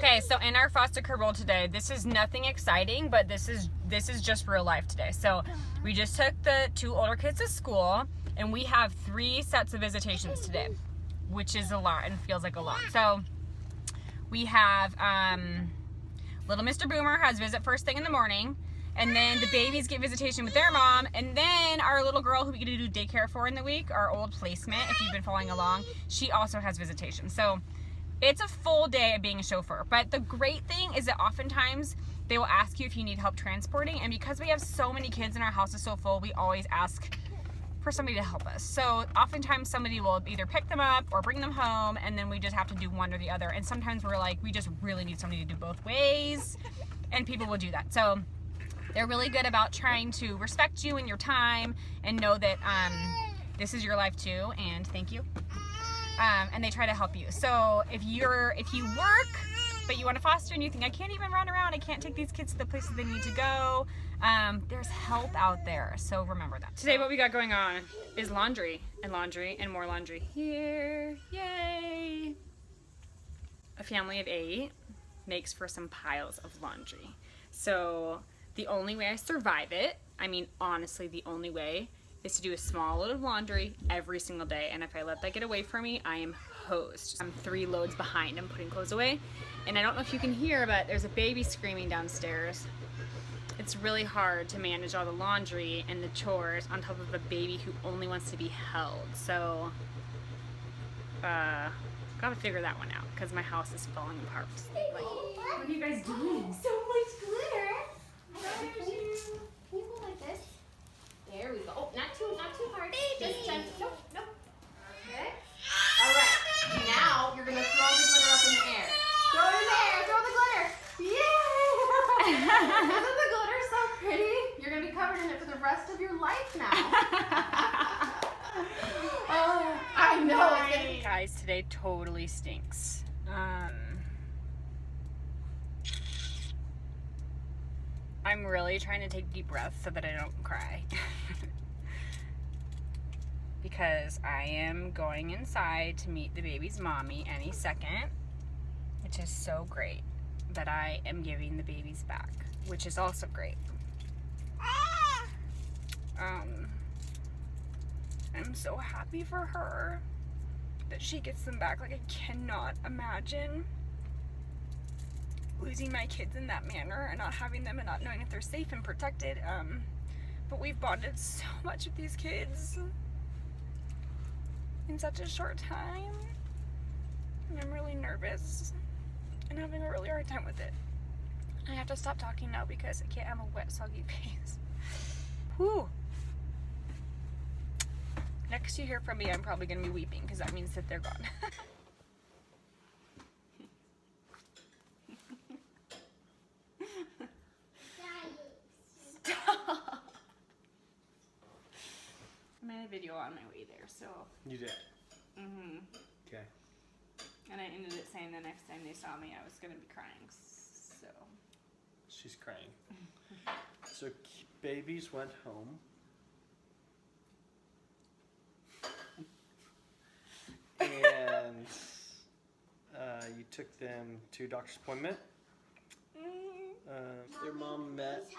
Okay, so in our foster care role today, this is nothing exciting, but this is just real life today. So we just took the 2 older kids to school, and we have 3 sets of visitations today, which is a lot and feels like a lot. So we have little Mr. Boomer has visit first thing in the morning, and then the babies get visitation with their mom, and then our little girl who we get to do daycare for in the week, our old placement, if you've been following along, she also has visitation. So it's a full day of being a chauffeur. But the great thing is that oftentimes they will ask you if you need help transporting, and because we have so many kids and our house is so full, we always ask for somebody to help us. So oftentimes somebody will either pick them up or bring them home, and then we just have to do one or the other. And sometimes we're like, we just really need somebody to do both ways, and people will do that. So they're really good about trying to respect you and your time and know that this is your life too, and thank you. And they try to help you. So if you work, but you want to foster and you think, I can't even run around, I can't take these kids to the places they need to go, there's help out there. So remember that. Today what we got going on is laundry and more laundry here. Yay! A family of 8 makes for some piles of laundry. So the only way I survive it, I mean honestly the only way, is to do a small load of laundry every single day. And if I let that get away from me, I am hosed. I'm 3 loads behind. I'm putting clothes away. And I don't know if you can hear, but there's a baby screaming downstairs. It's really hard to manage all the laundry and the chores on top of a baby who only wants to be held. So, gotta figure that one out because my house is falling apart. Like, what are you guys doing? So much glitter. Can you go like this? There we go. Oh, not too hard. Just gentle. Nope. Okay. All right. Now you're gonna throw the glitter up in the air. Throw it in the air. Throw the glitter. Yay! Isn't the glitter so pretty? You're gonna be covered in it for the rest of your life now. Oh, I know. It's gonna be. Guys, today totally stinks. I'm really trying to take deep breaths so that I don't cry. Because I am going inside to meet the baby's mommy any second, which is so great that I am giving the babies back, which is also great. I'm so happy for her that she gets them back. Like, I cannot imagine losing my kids in that manner and not having them and not knowing if they're safe and protected. But we've bonded so much with these kids in such a short time, and I'm really nervous and having a really hard time with it. I have to stop talking now because I can't have a wet, soggy face. Whew. Next you hear from me, I'm probably going to be weeping because that means that they're gone. Stop. I made a video on my way there, so. You did? Mm-hmm. Okay. And I ended it saying the next time they saw me, I was going to be crying, so. She's crying. So babies went home. And you took them to a doctor's appointment. Their mom met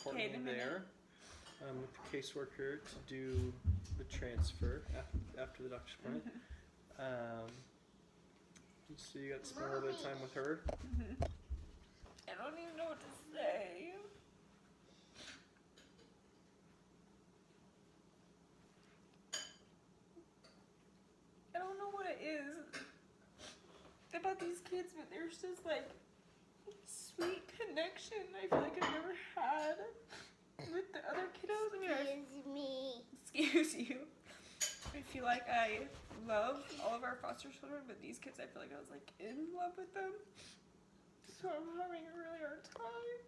Courtney there with the caseworker to do the transfer after the doctor's appointment. So you got to spend a little bit of time with her. I don't even know what to say. I don't know what it is about these kids, but there's just like sweet connection I feel like I've never had with the other kiddos. I mean, excuse you. I feel like I love all of our foster children, but these kids I feel like I was like in love with them. So I'm having a really hard time.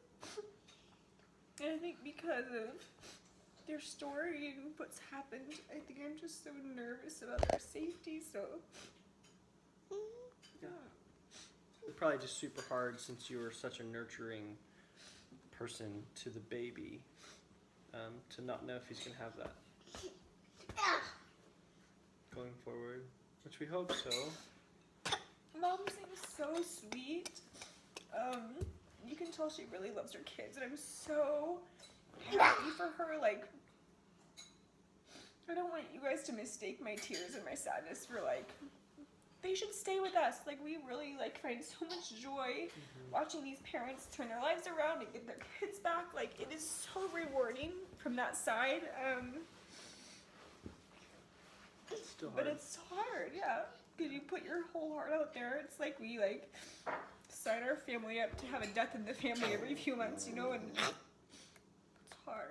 And I think because of their story and what's happened, I think I'm just so nervous about their safety, so. Yeah. It's probably just super hard since you were such a nurturing person to the baby, to not know if he's going to have that going forward, which we hope so. Mom seems so sweet. You can tell she really loves her kids, and I'm so happy for her. Like, I don't want you guys to mistake my tears and my sadness for like, they should stay with us. Like, we really like find so much joy watching these parents turn their lives around and get their kids back. Like, it is so rewarding from that side. It's still But hard. it's hard, yeah, because you put your whole heart out there. It's like we like sign our family up to have a death in the family every few months, you know, and it's hard.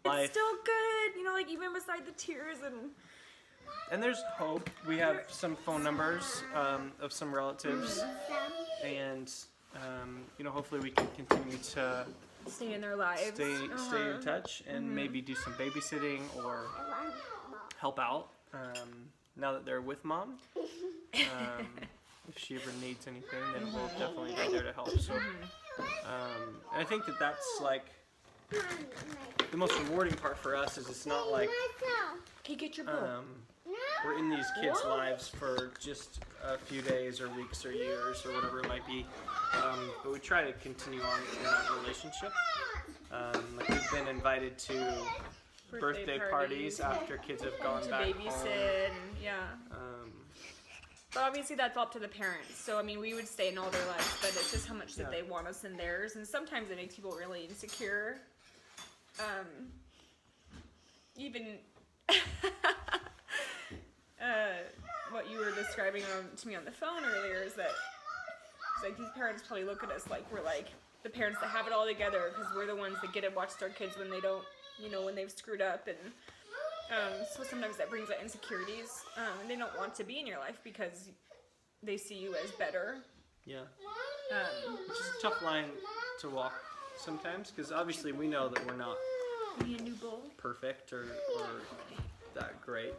Life. It's still good, you know, like even beside the tears And there's hope. We have some phone numbers of some relatives, and you know, hopefully we can continue to stay in their lives. stay in touch, and maybe do some babysitting or help out now that they're with mom. If she ever needs anything, then we'll definitely be there to help. So, and I think that that's like the most rewarding part for us. Is it's not like Okay, get your book. we're in these kids' lives for just a few days or weeks or years or whatever it might be, but we try to continue on in that relationship. Like we've been invited to birthday parties after kids have gone To back babysit, home. and yeah. But obviously that's up to the parents. So I mean, we would stay in all their lives, but it's just how much that they want us in theirs, and sometimes it makes people really insecure. Even what you were describing to me on the phone earlier is that it's like these parents probably look at us like we're like the parents that have it all together because we're the ones that get to watch their kids when they don't, you know, when they've screwed up, and so sometimes that brings out insecurities, and they don't want to be in your life because they see you as better. Yeah, which is a tough line to walk sometimes, because obviously we know that we're not Be a new bull. perfect or that great.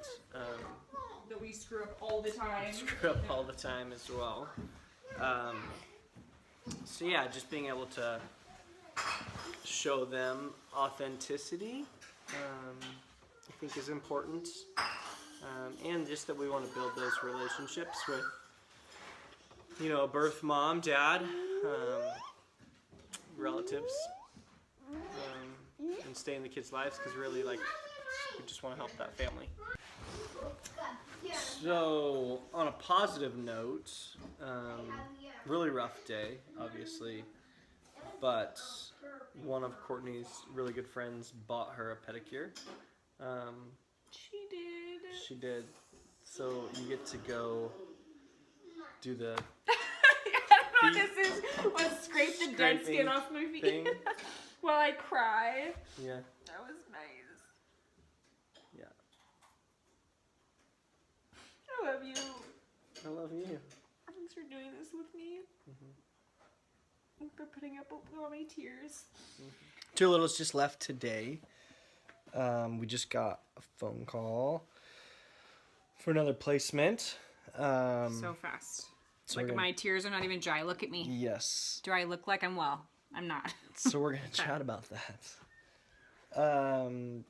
That we screw up all the time. Screw up all the time as well. So yeah, just being able to show them authenticity, I think is important, and just that we want to build those relationships with, you know, birth mom, dad, relatives, and stay in the kids' lives, because really, like, we just want to help that family. So, on a positive note, really rough day, obviously, but one of Courtney's really good friends bought her a pedicure. She did. She did. So you get to go do the I don't know what this is. Let's scrape the dead skin Scraping off my feet thing. while I cry. Yeah. That was nice. Yeah. I love you. I love you. Thanks for doing this with me. And for putting up with all my tears. Two littles just left today. We just got a phone call for another placement. So fast. So Like we're gonna- my tears are not even dry. Look at me. Yes. Do I look like I'm well? I'm not. So we're gonna chat about that.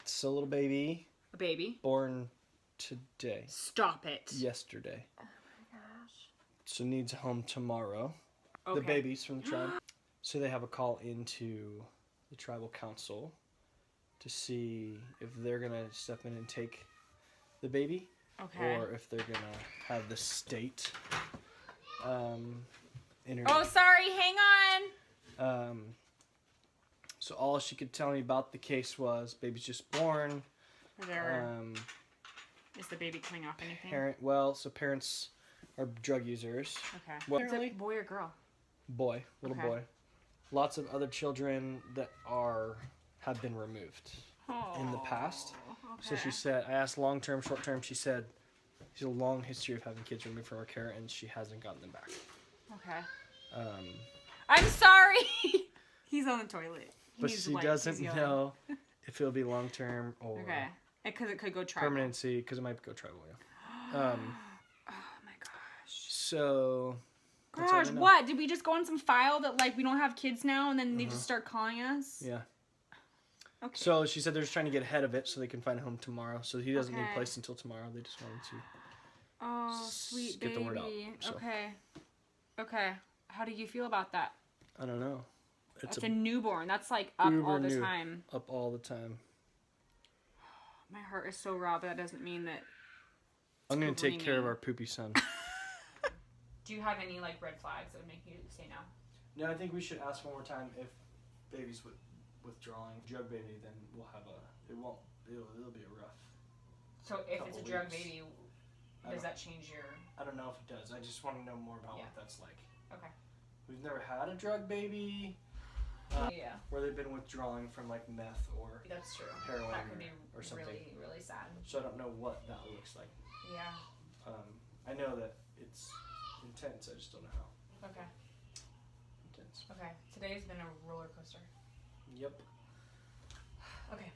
So little baby A baby. born today, Stop it. yesterday. Oh my gosh. So needs a home tomorrow. Okay. The babies from the tribe. So they have a call into the tribal council to see if they're gonna step in and take the baby, Okay. or if they're gonna have the state interview. Oh, sorry. Hang on. So all she could tell me about the case was baby's just born. Is the baby coming off anything? So parents are drug users. Okay. Well, Is it boy or girl? Boy, little Okay. boy. Lots of other children that have been removed in the past. So she said, I asked long term, short term. She said she's a long history of having kids removed from her care, and she hasn't gotten them back. Okay. I'm sorry. He's on the toilet. He But needs she wipes. doesn't He's yelling. know if it'll be long term or Okay. Because it could go tribal. permanency, because it might go tribal. Yeah. Oh my gosh. So. that's all Gosh, I know. what? Did we just go on some file that like we don't have kids now, and then they just start calling us? Yeah. Okay. So she said they're just trying to get ahead of it so they can find a home tomorrow. So he doesn't need Okay. placed until tomorrow. They just wanted to Oh, sweet get baby. the word out, so. Okay. Okay. How do you feel about that? I don't know. That's a newborn. That's like up all the time. Up all the time. My heart is so raw, but that doesn't mean that. I'm going to take care of our poopy son. Do you have any like red flags that would make you say no? No, I think we should ask one more time if baby's withdrawing. Drug baby, then we'll have it'll be a rough. So if it's a drug weeks. baby, does that change your? I don't know if it does. I just want to know more about what that's like. Okay. We've never had a drug baby. Where they've been withdrawing from like meth or That's true. heroin That could be or something. really, really sad. So I don't know what that looks like. Yeah. I know that it's intense. I just don't know how Okay. intense. Okay. Today's been a roller coaster. Yep. Okay.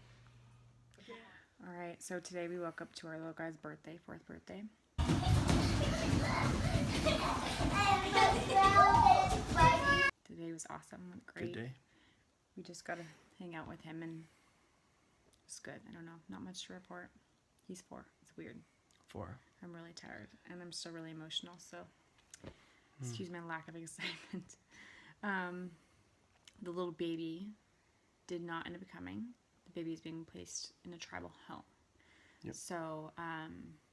All right. So today we woke up to our little guy's birthday, 4th birthday. Today was awesome. Went great. Good day. We just got to hang out with him and it's good. I don't know. Not much to report. He's 4. It's weird. 4. I'm really tired and I'm still really emotional, so excuse my lack of excitement. The little baby did not end up coming. The baby is being placed in a tribal home. Yep. So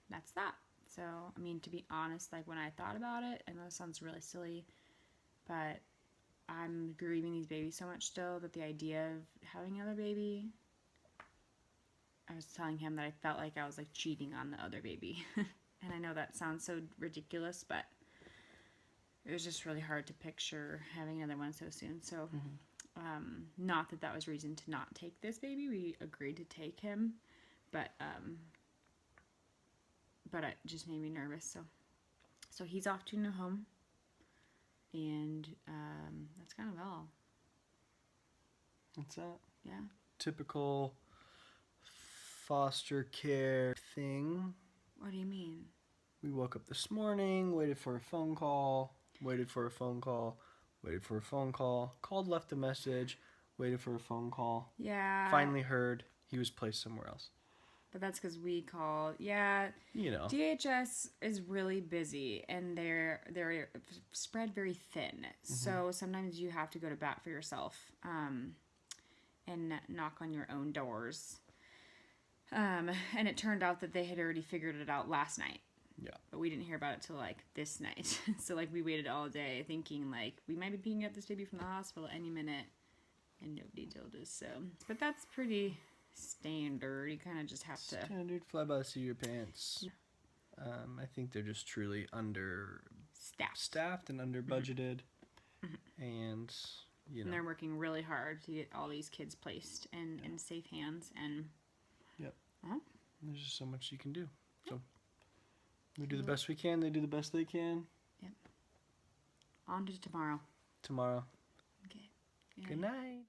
that's that. So, I mean, to be honest, like when I thought about it, I know it sounds really silly, but I'm grieving these babies so much still that the idea of having another baby, I was telling him that I felt like I was like cheating on the other baby. And I know that sounds so ridiculous, but it was just really hard to picture having another one so soon. So, not that was reason to not take this baby. We agreed to take him, but it just made me nervous. So he's off to a new home, and that's kind of all. What's that? Yeah. Typical foster care thing. What do you mean? We woke up this morning, waited for a phone call, waited for a phone call, waited for a phone call, called, left a message, waited for a phone call. Yeah. Finally heard he was placed somewhere else. But that's because we called. Yeah. You know. DHS is really busy and they're spread very thin. So sometimes you have to go to bat for yourself and knock on your own doors. And it turned out that they had already figured it out last night. Yeah. But we didn't hear about it till like this night. So like we waited all day thinking like we might be picking up this baby from the hospital any minute, and nobody told us. So, but that's pretty standard. You kind of just have to. Standard fly by the seat of your pants. I think they're just truly staffed and under budgeted, and you know. And they're working really hard to get all these kids placed in safe hands and. Yep. Uh-huh. There's just so much you can do. So we do the best we can. They do the best they can. Yep. On to tomorrow. Tomorrow. Okay. Good night.